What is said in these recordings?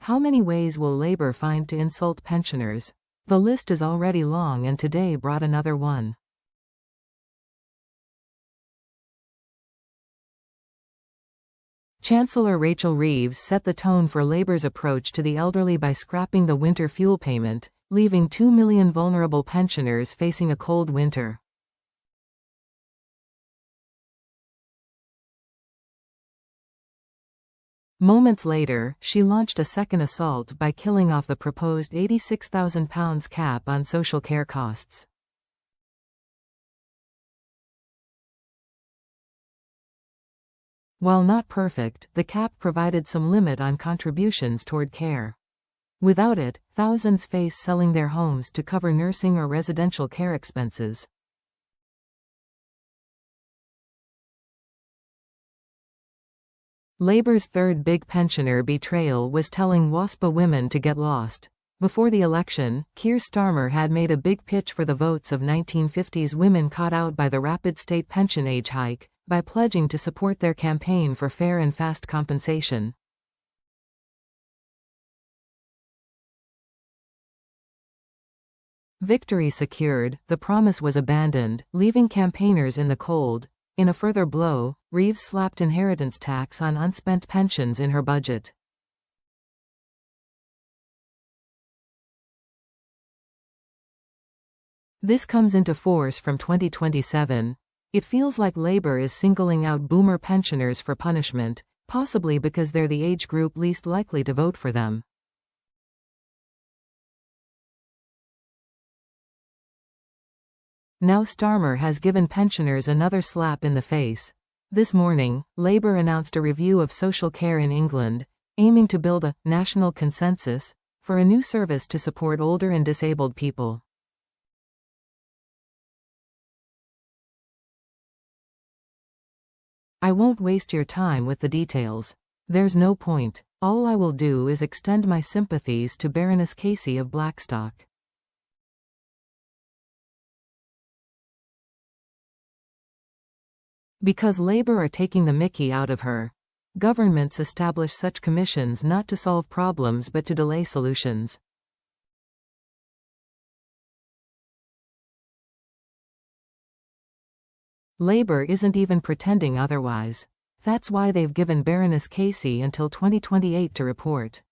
How many ways will Labour find to insult pensioners? The list is already long and today brought another one. Chancellor Rachel Reeves set the tone for Labour's approach to the elderly by scrapping the winter fuel payment, leaving 2 million vulnerable pensioners facing a cold winter. Moments later, she launched a second assault by killing off the proposed £86,000 cap on social care costs. While not perfect, the cap provided some limit on contributions toward care. Without it, thousands face selling their homes to cover nursing or residential care expenses. Labour's third big pensioner betrayal was telling WASPA women to get lost. Before the election, Keir Starmer had made a big pitch for the votes of 1950s women caught out by the rapid state pension age hike, by pledging to support their campaign for fair and fast compensation. Victory secured, the promise was abandoned, leaving campaigners in the cold. In a further blow, Reeves slapped inheritance tax on unspent pensions in her budget. This comes into force from 2027. It feels like Labour is singling out boomer pensioners for punishment, possibly because they're the age group least likely to vote for them. Now Starmer has given pensioners another slap in the face. This morning, Labour announced a review of social care in England, aiming to build a national consensus for a new service to support older and disabled people. I won't waste your time with the details. There's no point. All I will do is extend my sympathies to Baroness Casey of Blackstock. Because Labour are taking the mickey out of her. Governments establish such commissions not to solve problems but to delay solutions. Labour isn't even pretending otherwise. That's why they've given Baroness Casey until 2028 to report.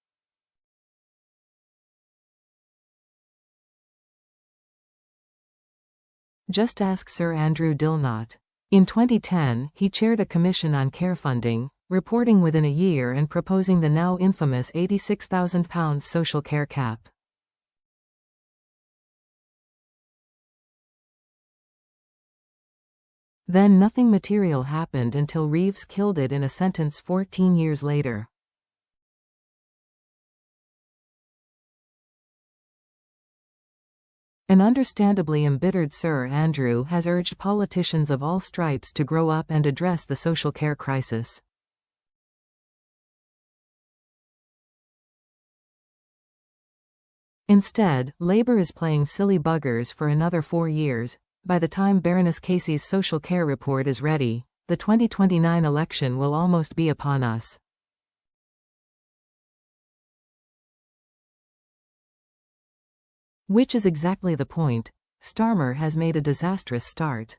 Just ask Sir Andrew Dilnot. In 2010, he chaired a commission on care funding, reporting within a year and proposing the now infamous £86,000 social care cap. Then nothing material happened until Reeves killed it in a sentence 14 years later. An understandably embittered Sir Andrew has urged politicians of all stripes to grow up and address the social care crisis. Instead, Labour is playing silly buggers for another 4 years. By the time Baroness Casey's social care report is ready, the 2029 election will almost be upon us. Which is exactly the point. Starmer has made a disastrous start.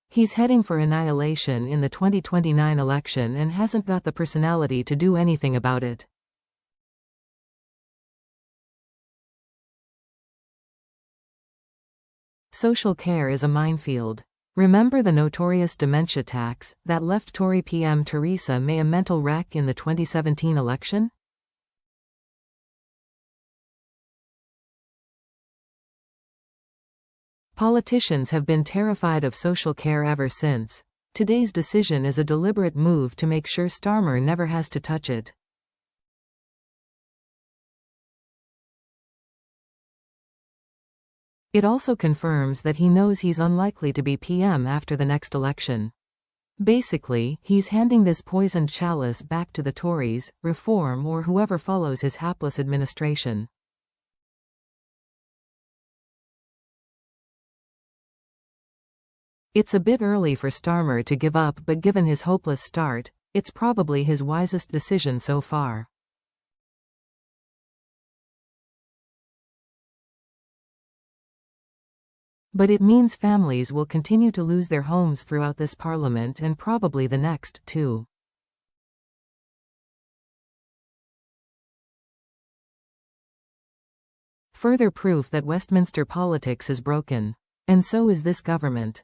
He's heading for annihilation in the 2029 election and hasn't got the personality to do anything about it. Social care is a minefield. Remember the notorious dementia tax that left Tory PM Theresa May a mental wreck in the 2017 election? Politicians have been terrified of social care ever since. Today's decision is a deliberate move to make sure Starmer never has to touch it. It also confirms that he knows he's unlikely to be PM after the next election. Basically, he's handing this poisoned chalice back to the Tories, Reform or whoever follows his hapless administration. It's a bit early for Starmer to give up, but given his hopeless start, it's probably his wisest decision so far. But it means families will continue to lose their homes throughout this parliament and probably the next, too. Further proof that Westminster politics is broken. And so is this government.